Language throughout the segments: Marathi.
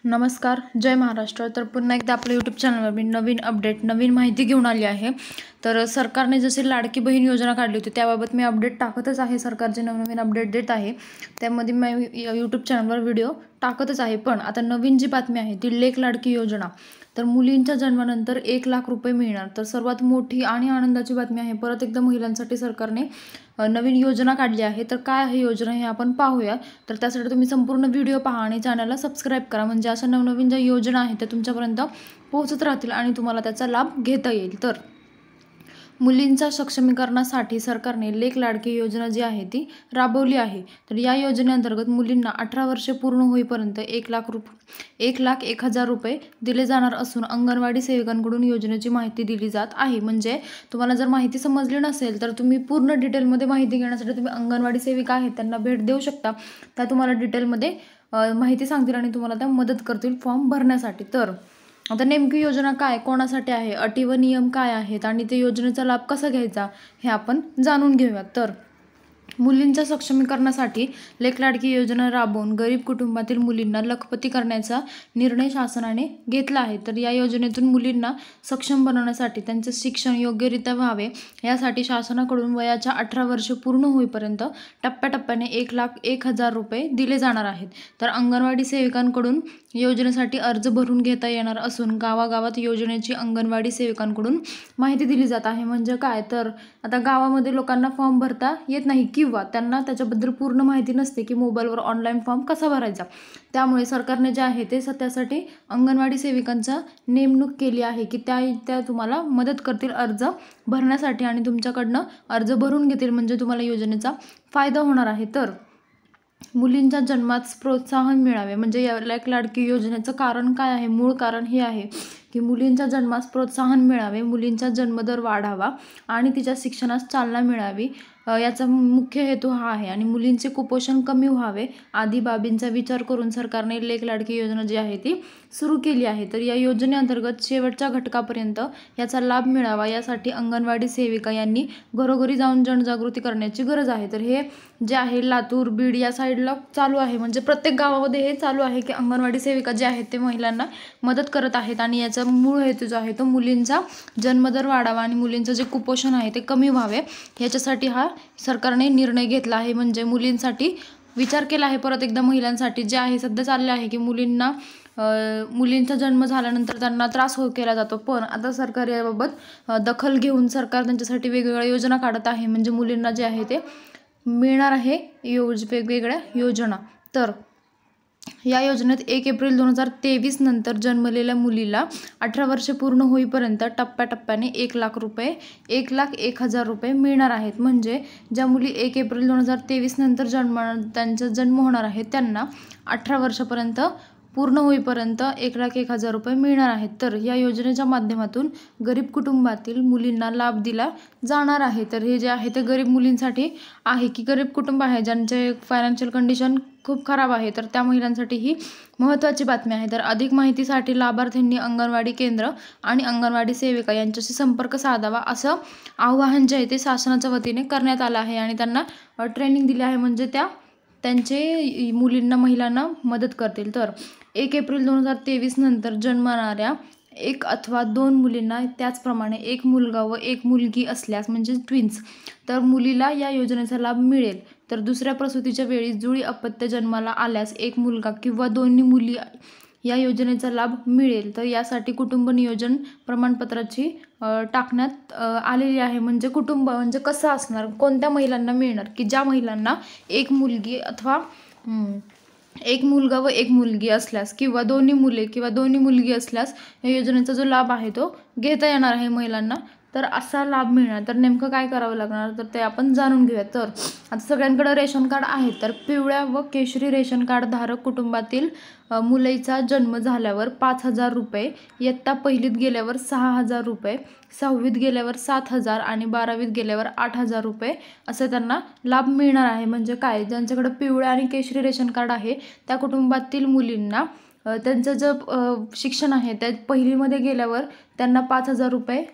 नमस्कार, जय महाराष्ट्र. तर पुन्हा एकदा आपल्या यूट्यूब चॅनलवर मी नवीन अपडेट, नवीन माहिती घेऊन आली आहे. तर सरकारने जशी लाडकी बहीण योजना काढली होती त्याबाबत मी अपडेट टाकतच आहे. सरकार जे नवनवीन अपडेट देत आहे त्यामध्ये मी यूट्यूब चॅनलवर व्हिडिओ टाकतच आहे. पण आता नवीन जी बातमी आहे ती लेक लाडकी योजना. तर मुलींच्या जन्मानंतर 1,00,000 रुपये मिळणार. तर सर्वात मोठी आणि आनंदाची बातमी आहे. परत एकदा महिलांसाठी सरकारने नवीन योजना काढली आहे. तर काय आहे योजना हे आपण पाहूया. तर त्यासाठी तुम्ही संपूर्ण व्हिडिओ पहा आणि चॅनलला सबस्क्राईब करा, म्हणजे अशा नवनवीन ज्या योजना आहेत त्या तुमच्यापर्यंत पोहोचत राहतील आणि तुम्हाला त्याचा लाभ घेता येईल. तर मुलींच्या सक्षमीकरणासाठी सरकारने लेक लाडकी योजना जी आहे ती राबवली आहे. तर या योजनेअंतर्गत मुलींना 18 वर्षे पूर्ण होईपर्यंत 1,01,000 रुपये दिले जाणार असून अंगणवाडी सेविकांकडून योजनेची माहिती दिली जात आहे. म्हणजे तुम्हाला जर माहिती समजली नसेल तर तुम्ही पूर्ण डिटेलमध्ये माहिती घेण्यासाठी तुम्ही अंगणवाडी सेविका आहेत त्यांना भेट देऊ शकता. त्या तुम्हाला डिटेलमध्ये माहिती सांगतील आणि तुम्हाला त्या मदत करतील फॉर्म भरण्यासाठी. तर आता नेमकी योजना काय, कोणासाठी आहे, अटी व नियम काय आहेत आणि ते योजनेचा लाभ कसा घ्यायचा हे आपण जाणून घेऊयात. तर मुलींच्या सक्षमीकरणासाठी लेक लाडकी योजना राबवून गरीब कुटुंबातील मुलींना लखपती करण्याचा निर्णय शासनाने घेतला आहे. तर या योजनेतून मुलींना सक्षम बनवण्यासाठी त्यांचे शिक्षण योग्यरित्या व्हावे यासाठी शासनाकडून वयाच्या 18 वर्षे पूर्ण होईपर्यंत टप्प्याटप्प्याने 1,01,000 रुपये दिले जाणार आहेत. तर अंगणवाडी सेविकांकडून योजनेसाठी अर्ज भरून घेता येणार असून गावागावात योजनेची अंगणवाडी सेविकांकडून माहिती दिली जात आहे. म्हणजे काय, तर आता गावामध्ये लोकांना फॉर्म भरता येत नाही किंवा त्यांना त्याच्याबद्दल पूर्ण माहिती नसते की मोबाईलवर ऑनलाईन फॉर्म कसा भरायचा. त्यामुळे सरकारने जे आहे ते त्यासाठी अंगणवाडी सेविकांचा नेमणूक केली आहे की त्या तुम्हाला मदत करतील अर्ज भरण्यासाठी आणि तुमच्याकडनं अर्ज भरून घेतील, म्हणजे तुम्हाला योजनेचा फायदा होणार आहे. तर मुलींच्या जन्मास प्रोत्साहन मिळावे, म्हणजे या लेक लाडकी योजनेचं कारण काय आहे, मूळ कारण हे आहे की मुलींच्या जन्मास प्रोत्साहन मिळावे, मुलींचा जन्मदर वाढावा आणि तिच्या शिक्षणास चालना मिळावी, याचा मुख्य हेतू हा आहे. आणि मुलींचे कुपोषण कमी व्हावे आदी बाबींचा विचार करून सरकारने लेक लाडकी योजना जी आहे ती सुरू केली आहे. तर या योजनेअंतर्गत शेवटच्या घटकापर्यंत याचा लाभ मिळावा यासाठी अंगणवाडी सेविका यांनी घरोघरी जाऊन जनजागृती करण्याची गरज आहे. तर हे जे आहे लातूर, बीड या साईडला चालू आहे, म्हणजे प्रत्येक गावामध्ये हे चालू आहे की अंगणवाडी सेविका जे आहेत ते महिलांना मदत करत आहेत. आणि याचा मूळ हेतू जो आहे तो मुलींचा जन्मदर वाढावा आणि मुलींचं जे कुपोषण आहे ते कमी व्हावे याच्यासाठी हा सरकारने निर्णय घेतला आहे. म्हणजे मुलींसाठी विचार केला आहे. परत एकदा महिलांसाठी जे आहे सध्या चालले आहे की मुलींचा जन्म झाल्यानंतर त्यांना त्रास केला जातो, पण आता सरकार याबाबत दखल घेऊन सरकार त्यांच्यासाठी वेगवेगळ्या योजना काढत आहे. म्हणजे मुलींना जे आहे ते मिळणार आहे वेगवेगळ्या योजना. तर या योजनेत 1 एप्रिल 2023 नंतर जन्मलेल्या मुलीला 18 वर्षे पूर्ण होईपर्यंत टप्प्याटप्प्याने 1,01,000 रुपये मिळणार आहेत. म्हणजे ज्या मुली 1 एप्रिल 2023 नंतर त्यांचा जन्म होणार आहे त्यांना 18 वर्षापर्यंत पूर्ण होईपर्यंत 1,01,000 रुपये मिळणार आहेत. तर या योजनेच्या माध्यमातून गरीब कुटुंबातील मुलींना लाभ दिला जाणार आहे. तर हे जे आहे ते गरीब मुलींसाठी आहे की गरीब कुटुंब आहे ज्यांचे फायनान्शियल कंडिशन खूप खराब आहे, तर त्या महिलांसाठी ही महत्त्वाची बातमी आहे. तर अधिक माहितीसाठी लाभार्थ्यांनी अंगणवाडी केंद्र आणि अंगणवाडी सेविका यांच्याशी संपर्क साधावा असं आवाहन जे आहे ते शासनाच्या वतीने करण्यात आलं आहे. आणि त्यांना ट्रेनिंग दिली आहे, म्हणजे त्यांचे मुलींना महिलांना मदत करतील. तर 1 एप्रिल 2023 नंतर जन्मणाऱ्या 1 अथवा 2 मुलींना, त्याचप्रमाणे 1 मुलगा व 1 मुलगी असल्यास म्हणजे ट्विन्स, तर मुलीला या योजनेचा लाभ मिळेल. तर दुसऱ्या प्रसूतीच्या वेळी जुळी अपत्य जन्माला आल्यास 1 मुलगा किंवा दोन्ही मुली या योजनेचा लाभ मिळेल. तर यासाठी कुटुंब नियोजन प्रमाणपत्राची टाकण्यात आलेली आहे. म्हणजे कुटुंब म्हणजे कसं असणार, कोणत्या महिलांना मिळणार, की ज्या महिलांना 1 मुलगी अथवा 1 मुलगा व 1 मुलगी असल्यास किंवा दोन्ही मुले किंवा दोन्ही मुलगी असल्यास या योजनेचा जो लाभ आहे तो घेता येणार आहे महिलांना. तर असा लाभ मिळणार. तर नेमकं काय करावं लागणार तर ते आपण जाणून घेऊया. तर आता सगळ्यांकडे रेशन कार्ड आहे. तर पिवळ्या व केशरी रेशन कार्ड धारक कुटुंबातील मुलीचा जन्म झाल्यावर 5,000 रुपये, इयत्ता 1लीत गेल्यावर 6,000 रुपये, 6वीत गेल्यावर 7,000 आणि 12वीत गेल्यावर 8,000 रुपये असे त्यांना लाभ मिळणार आहे. म्हणजे काय, ज्यांच्याकडे पिवळ्या आणि केशरी रेशन कार्ड आहे त्या कुटुंबातील मुलींना त्यांचं जे शिक्षण आहे त्या 1लीमध्ये गेल्यावर त्यांना 5,000 रुपये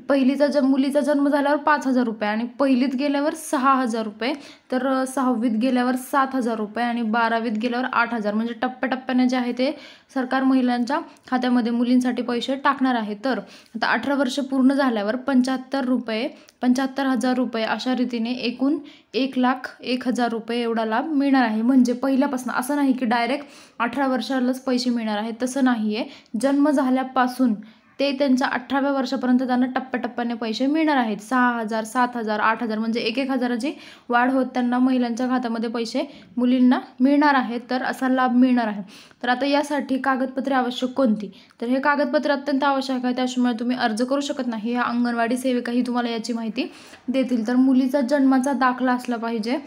पहिलीचा मुलीचा जन्म झाल्यावर 5,000 रुपये आणि पहिलीत गेल्यावर 6,000 रुपये, तर 6वीत गेल्यावर 7,000 रुपये आणि 12वीत गेल्यावर 8,000. म्हणजे टप्प्याटप्प्याने जे आहे ते सरकार महिलांच्या खात्यामध्ये मुलींसाठी पैसे टाकणार आहे. तर आता 18 वर्ष पूर्ण झाल्यावर 75,000 रुपये अशा रीतीने एकूण 1,01,000 रुपये एवढा लाभ मिळणार आहे. म्हणजे पहिल्यापासून असं नाही की डायरेक्ट 18 वर्षालाच पैसे मिळणार आहेत, तसं नाही आहे. जन्म झाल्यापासून ते त्यांच्या 18व्या वर्षापर्यंत त्यांना टप्प्याटप्प्याने पैसे मिळणार आहेत. 6,000, 7,000, 8,000 म्हणजे 1,000ची वाढ होत त्यांना महिलांच्या खात्यामध्ये पैसे मुलींना मिळणार आहेत. तर असा लाभ मिळणार आहे. तर आता यासाठी कागदपत्रे आवश्यक कोणती? तर हे कागदपत्रे अत्यंत आवश्यक आहे, त्याच्यामुळे तुम्ही अर्ज करू शकत नाही. ह्या अंगणवाडी सेविकाही तुम्हाला याची माहिती देतील. तर मुलीचा जन्माचा दाखला असला पाहिजे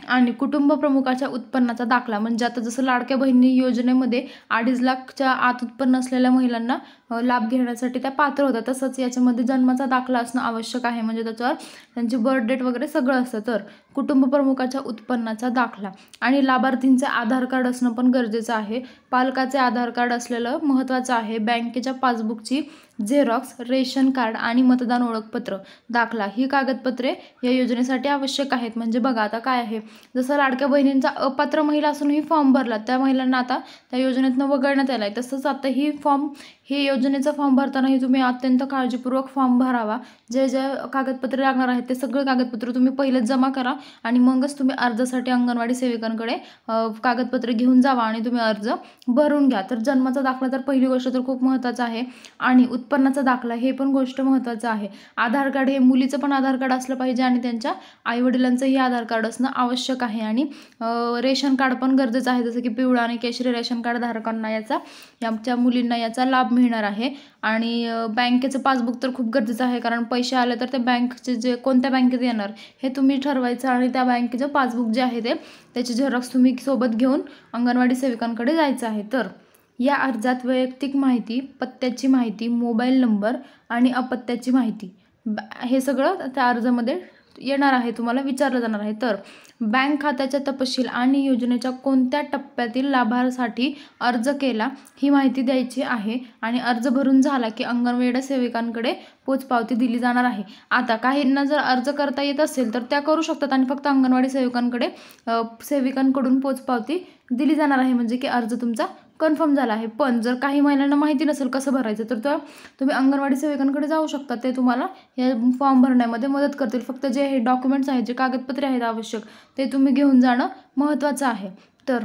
आणि कुटुंब प्रमुखाच्या उत्पन्नाचा दाखला. म्हणजे आता जसं लाडक्या बहिणी योजनेमध्ये 2.5 लाखच्या आत उत्पन्न असलेल्या महिलांना लाभ घेण्यासाठी त्या पात्र होतात, तसंच याच्यामध्ये जन्माचा दाखला असणं आवश्यक आहे. म्हणजे त्याच्यावर त्यांची बर्थ डेट वगैरे सगळं असतं. तर कुटुंब प्रमुखाच्या उत्पन्नाचा दाखला आणि लाभार्थींचे आधार कार्ड असणं पण गरजेचं आहे. पालकाचे आधार कार्ड असलेलं महत्त्वाचं आहे. बँकेच्या पासबुकची झेरॉक्स, रेशन कार्ड आणि मतदान ओळखपत्र दाखला ही कागदपत्रे या योजनेसाठी आवश्यक आहेत. म्हणजे बघा आता काय आहे, जसं लाडक्या बहिणींचा अपात्र महिला असूनही फॉर्म भरला, त्या महिलांना आता त्या योजनेतनं वगळण्यात आलं आहे. तसंच आता ही योजनेचा फॉर्म भरतानाही तुम्ही अत्यंत काळजीपूर्वक फॉर्म भरावा. जे कागदपत्रे लागणार आहेत ते सगळे कागदपत्र तुम्ही पहिलेच जमा करा आणि मगच तुम्ही अर्जासाठी अंगणवाडी सेविकांकडे कागदपत्रे घेऊन जावा आणि तुम्ही अर्ज भरून घ्या. तर जन्माचा दाखला तर पहिली गोष्ट तर खूप महत्त्वाचं आहे आणि उत्पन्नाचा दाखला हे पण गोष्ट महत्त्वाचं आहे. आधार कार्ड हे मुलीचं पण आधार कार्ड असलं पाहिजे आणि त्यांच्या आईवडिलांचंही आधार कार्ड असणं आवश्यक आहे. आणि रेशन कार्ड पण गरजेचं आहे, जसं की पिवळा आणि केशरी रेशन कार्ड धारकांना याच्या मुलींना याचा लाभ मिळणार आहे. आणि बँकेचं पासबुक तर खूप गरजेचं आहे, कारण पैसे आले तर ते बँकचे कोणत्या बँकेत येणार हे तुम्ही ठरवायचं आणि त्या बँकेचं पासबुक जे आहे त्याची झेरॉक्स तुम्ही सोबत घेऊन अंगणवाडी सेविकांकडे जायचं आहे. तर या अर्जात वैयक्तिक माहिती, पत्त्याची माहिती, मोबाईल नंबर आणि अपत्याची माहिती हे सगळं त्या अर्जामध्ये येणार आहे, तुम्हाला विचारलं जाणार आहे. तर बँक खात्याचा तपशील आणि योजनेच्या कोणत्या टप्प्यातील लाभासाठी अर्ज केला ही माहिती द्यायची आहे आणि अर्ज भरून झाला की अंगणवाडी सेविकांकडे पोचपावती दिली जाणार आहे. आता काहींना जर अर्ज करता येत असेल तर त्या करू शकतात आणि फक्त अंगणवाडी सेविकांकडून पोचपावती दिली जाणार आहे, म्हणजे की अर्ज तुमचा कन्फर्म झाला आहे. पण जर काही महिलांना माहिती नसेल कसं भरायचं तर तुम्ही अंगणवाडी सेविकांकडे जाऊ शकता, ते तुम्हाला या फॉर्म भरण्यामध्ये मदत करतील. फक्त जे हे डॉक्युमेंट्स आहेत, जे कागदपत्रे आहेत आवश्यक, ते तुम्ही घेऊन जाणं महत्त्वाचं आहे. तर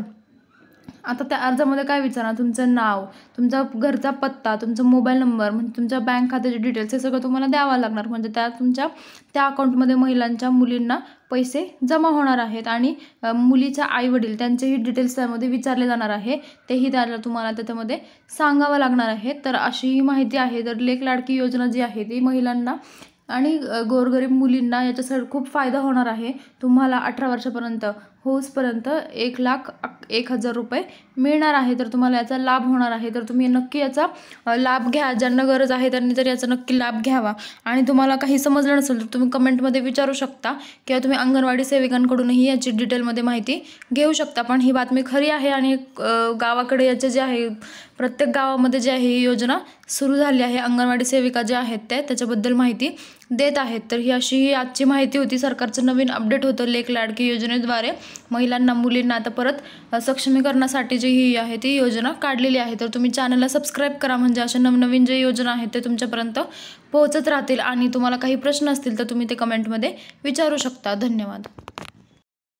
आता त्या अर्जामध्ये काय विचारणार, तुमचं नाव, तुमचा घरचा पत्ता, तुमचा मोबाईल नंबर, म्हणजे तुमच्या बँक खात्याचे डिटेल्स हे सगळं तुम्हाला द्यावं लागणार. म्हणजे त्या अकाउंटमध्ये महिलांच्या मुलींना पैसे जमा होणार आहेत आणि मुलीच्या आईवडील त्यांचेही डिटेल्स त्यामध्ये विचारले जाणार आहे, तेही तुम्हाला त्याच्यामध्ये सांगावं लागणार आहे. तर अशी ही माहिती आहे. तर लेक लाडकी योजना जी आहे ती महिलांना आणि गोरगरीब मुलींना याच्यासाठी खूप फायदा होणार आहे. तुम्हाला 18 वर्षापर्यंत होऊसपर्यंत 1,01,000 रुपये मिळणार आहे. तर तुम्हाला याचा लाभ होणार आहे. तर तुम्ही नक्की याचा लाभ घ्या. ज्यांना गरज आहे त्यांनी तर याचा नक्की लाभ घ्यावा. आणि तुम्हाला काही समजलं नसेल तर तुम्ही कमेंटमध्ये विचारू शकता किंवा तुम्ही अंगणवाडी सेविकांकडूनही याची डिटेलमध्ये माहिती घेऊ शकता. पण ही बातमी खरी आहे आणि गावाकडे याचे जे आहे प्रत्येक गावामध्ये जी आहे ही योजना सुरू झाली आहे. अंगणवाडी सेविका ज्या आहेत त्याच्याबद्दल माहिती देत आहेत. तर ही आजची माहिती होती. सरकारचं नवीन अपडेट होतं लेक लाडकी योजनेद्वारे महिलांना मुलींना आता परत सक्षमीकरणासाठी जी ही आहे ती योजना काढलेली आहे. तर तुम्ही चॅनलला सबस्क्राईब करा, म्हणजे अशा नवनवीन जे योजना आहेत ते तुमच्यापर्यंत पोहोचत राहतील. आणि तुम्हाला काही प्रश्न असतील तर तुम्ही ते कमेंटमध्ये विचारू शकता. धन्यवाद.